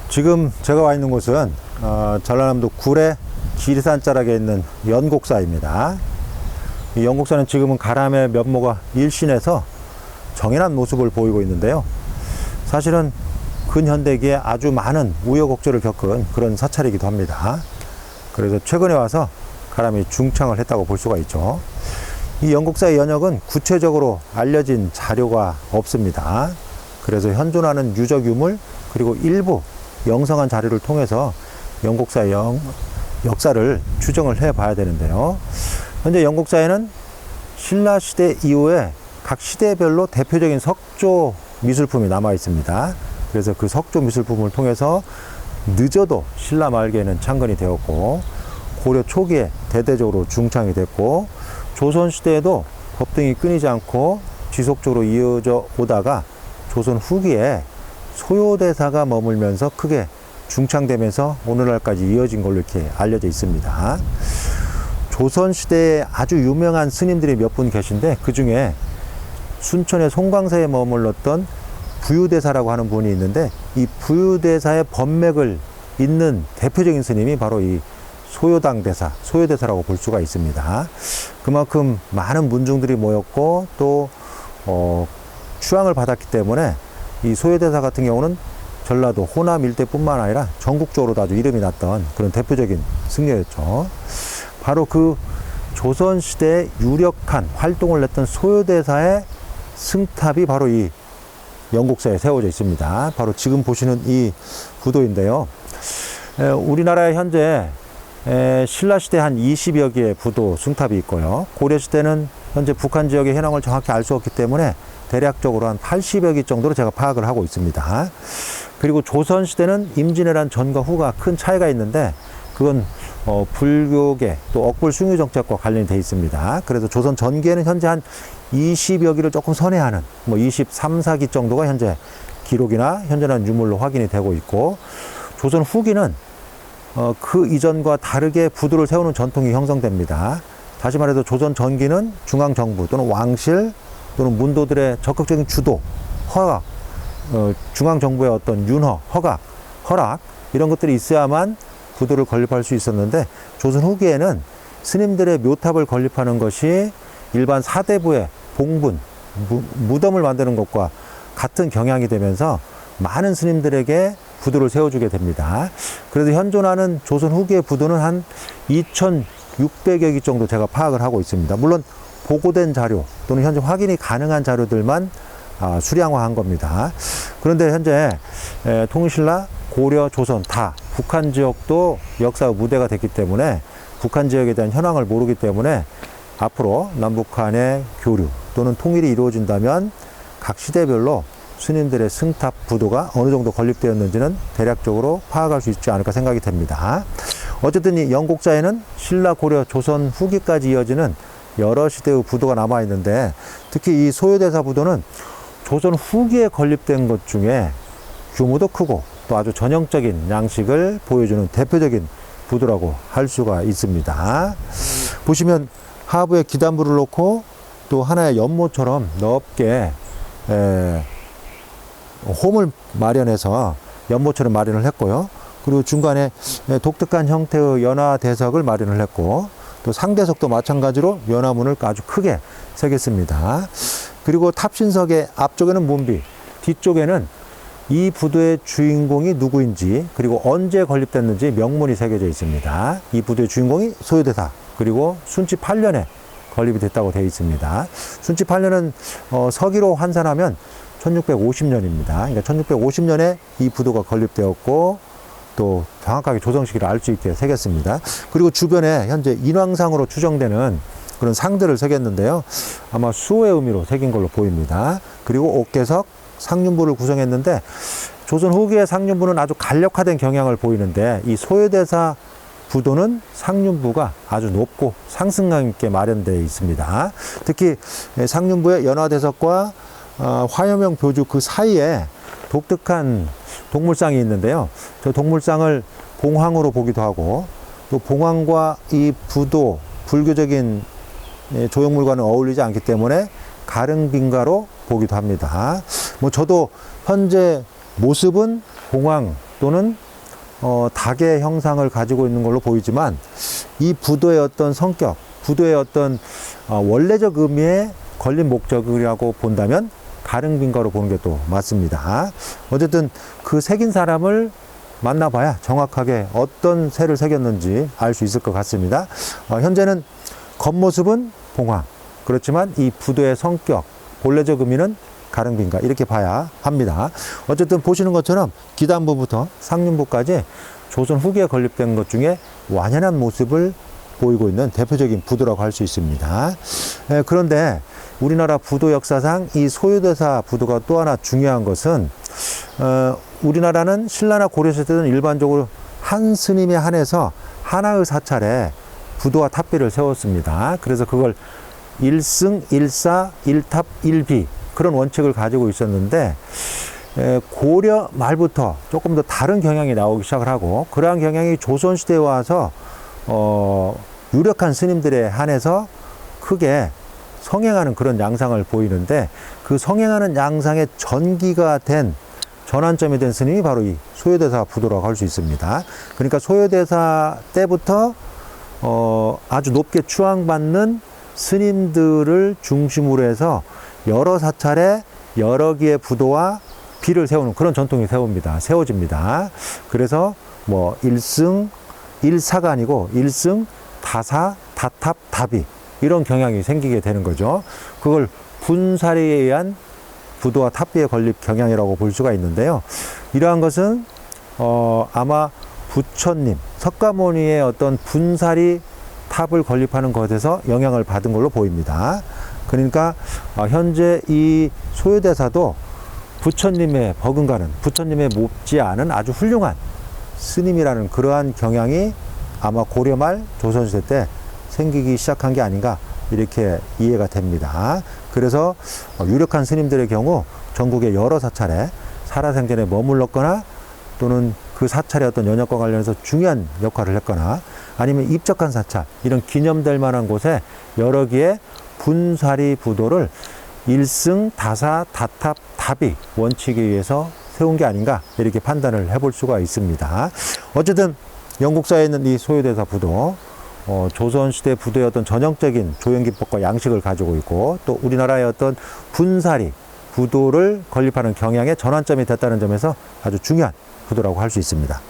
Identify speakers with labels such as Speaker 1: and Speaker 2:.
Speaker 1: 지금 제가 와 있는 곳은 전라남도 구례 지리산 자락에 있는 연곡사입니다. 이 연곡사는 지금은 가람의 면모가 일신해서 정연한 모습을 보이고 있는데요. 사실은 근현대기에 아주 많은 우여곡절을 겪은 그런 사찰이기도 합니다. 그래서 최근에 와서 가람이 중창을 했다고 볼 수가 있죠. 이 연곡사의 연역은 구체적으로 알려진 자료가 없습니다. 그래서 현존하는 유적 유물 그리고 일부 영성한 자료를 통해서 연곡사의 역사를 추정을 해 봐야 되는데요. 현재 연곡사에는 신라시대 이후에 각 시대별로 대표적인 석조 미술품이 남아 있습니다. 그래서 그 석조 미술품을 통해서 늦어도 신라 말기에는 창건이 되었고, 고려 초기에 대대적으로 중창이 됐고, 조선시대에도 법등이 끊이지 않고 지속적으로 이어져 오다가 조선 후기에 소요대사가 머물면서 크게 중창되면서 오늘날까지 이어진 걸로 이렇게 알려져 있습니다. 조선시대에 아주 유명한 스님들이 몇 분 계신데, 그 중에 순천의 송광사에 머물렀던 부유대사라고 하는 분이 있는데, 이 부유대사의 법맥을 잇는 대표적인 스님이 바로 이 소요당대사, 소요대사라고 볼 수가 있습니다. 그만큼 많은 문중들이 모였고 또 추앙을 받았기 때문에 이 소요대사 같은 경우는 전라도 호남 일대뿐만 아니라 전국적으로도 아주 이름이 났던 그런 대표적인 승려였죠. 바로 그 조선시대에 유력한 활동을 했던 소요대사의 승탑이 바로 이 연곡사에 세워져 있습니다. 바로 지금 보시는 이 부도인데요. 우리나라에 현재 신라시대 한 20여 개의 부도 승탑이 있고요. 고려시대는 현재 북한 지역의 현황을 정확히 알 수 없기 때문에 대략적으로 한 80여 개 정도로 제가 파악을 하고 있습니다. 그리고 조선시대는 임진왜란 전과 후가 큰 차이가 있는데, 그건 불교계 또 억불 숭유 정책과 관련이 되어 있습니다. 그래서 조선 전기에는 현재 한 20여 기를 조금 선회하는 23, 4기 정도가 현재 기록이나 현존한 유물로 확인이 되고 있고, 조선 후기는 그 이전과 다르게 부두를 세우는 전통이 형성됩니다. 다시 말해서 조선 전기는 중앙정부 또는 왕실 또는 문도들의 적극적인 주도, 허락, 중앙정부의 어떤 윤허, 허락 이런 것들이 있어야만 부두를 건립할 수 있었는데, 조선 후기에는 스님들의 묘탑을 건립하는 것이 일반 사대부의 봉분, 무덤을 만드는 것과 같은 경향이 되면서 많은 스님들에게 부두를 세워주게 됩니다. 그래서 현존하는 조선 후기의 부두는 한 2,600여 기 정도 제가 파악을 하고 있습니다. 물론 보고된 자료 또는 현재 확인이 가능한 자료들만 수량화한 겁니다. 그런데 현재 통신라, 고려, 조선 다 북한 지역도 역사의 무대가 됐기 때문에 북한 지역에 대한 현황을 모르기 때문에 앞으로 남북한의 교류 또는 통일이 이루어진다면 각 시대별로 스님들의 승탑 부도가 어느 정도 건립되었는지는 대략적으로 파악할 수 있지 않을까 생각이 됩니다. 어쨌든 이 연곡사에는 신라, 고려, 조선 후기까지 이어지는 여러 시대의 부도가 남아 있는데, 특히 이 소요대사 부도는 조선 후기에 건립된 것 중에 규모도 크고 또 아주 전형적인 양식을 보여주는 대표적인 부도라고 할 수가 있습니다. 보시면 하부에 기단부를 놓고 또 하나의 연못처럼 넓게 홈을 마련해서 연못처럼 마련을 했고요. 그리고 중간에 독특한 형태의 연화대석을 마련을 했고, 또 상대석도 마찬가지로 연화문을 아주 크게 새겼습니다. 그리고 탑신석의 앞쪽에는 문비, 뒤쪽에는 이 부두의 주인공이 누구인지 그리고 언제 건립됐는지 명문이 새겨져 있습니다. 이 부두의 주인공이 소요대사, 그리고 순치 8년에 건립이 됐다고 되어 있습니다. 순치 8년은 서기로 환산하면 1650년입니다. 그러니까 1650년에 이 부두가 건립되었고, 또 정확하게 조성시기를 알 수 있게 새겼습니다. 그리고 주변에 현재 인왕상으로 추정되는 그런 상들을 새겼는데요. 아마 수호의 의미로 새긴 걸로 보입니다. 그리고 옥계석, 상륜부를 구성했는데, 조선 후기의 상륜부는 아주 간략화된 경향을 보이는데, 이 소요대사 부도는 상륜부가 아주 높고 상승감 있게 마련되어 있습니다. 특히 상륜부의 연화대석과 화염형 묘주 그 사이에 독특한 동물상이 있는데요. 저 동물상을 봉황으로 보기도 하고, 또 봉황과 이 부도, 불교적인 조형물과는 어울리지 않기 때문에 가릉빙가로 보기도 합니다. 저도 현재 모습은 봉황 또는 닭의 형상을 가지고 있는 걸로 보이지만 이 부도의 어떤 성격, 부도의 어떤 원래적 의미의 건립 목적이라고 본다면 가릉빙가로 보는 게 또 맞습니다. 어쨌든 그 새긴 사람을 만나봐야 정확하게 어떤 새를 새겼는지 알 수 있을 것 같습니다. 현재는 겉모습은 봉황, 그렇지만 이 부도의 성격, 본래적 의미는 가릉빙가, 이렇게 봐야 합니다. 어쨌든 보시는 것처럼 기단부부터 상륜부까지 조선 후기에 건립된 것 중에 완연한 모습을 보이고 있는 대표적인 부도라고 할 수 있습니다. 그런데 우리나라 부도 역사상 이 소요대사 부도가 또 하나 중요한 것은 우리나라는 신라나 고려시대 때는 일반적으로 한 스님에 한해서 하나의 사찰에 부도와 탑비를 세웠습니다. 그래서 그걸 일승, 일사, 일탑, 일비, 그런 원칙을 가지고 있었는데 고려 말부터 조금 더 다른 경향이 나오기 시작을 하고, 그러한 경향이 조선시대에 와서 유력한 스님들에 한해서 크게 성행하는 그런 양상을 보이는데, 그 성행하는 양상의 전기가 된 전환점이 된 스님이 바로 이 소요대사 부도라고 할 수 있습니다. 그러니까 소요대사 때부터 아주 높게 추앙받는 스님들을 중심으로 해서 여러 사찰에 여러 개의 부도와 비를 세우는 그런 전통이 세워집니다. 그래서 뭐 일승, 일사가 아니고 일승, 다사, 다탑, 다비, 이런 경향이 생기게 되는 거죠. 그걸 분사리에 의한 부도와 탑비의 건립 경향이라고 볼 수가 있는데요. 이러한 것은 아마 부처님, 석가모니의 어떤 분사리 탑을 건립하는 것에서 영향을 받은 걸로 보입니다. 그러니까 현재 이 소요대사도 부처님의 버금가는, 부처님의 몹지 않은 아주 훌륭한 스님이라는 그러한 경향이 아마 고려 말 조선시대 때 생기기 시작한 게 아닌가, 이렇게 이해가 됩니다. 그래서 유력한 스님들의 경우 전국의 여러 사찰에 살아생전에 머물렀거나, 또는 그 사찰의 어떤 연역과 관련해서 중요한 역할을 했거나, 아니면 입적한 사찰, 이런 기념될 만한 곳에 여러 개의 분사리 부도를 일승, 다사, 다탑, 다비 원칙에 의해서 세운 게 아닌가, 이렇게 판단을 해볼 수가 있습니다. 어쨌든 영국사에 있는 이 소요대사 부도, 조선시대 부도의 어떤 전형적인 조형기법과 양식을 가지고 있고, 또 우리나라의 어떤 분사리 부도를 건립하는 경향의 전환점이 됐다는 점에서 아주 중요한 부도라고 할 수 있습니다.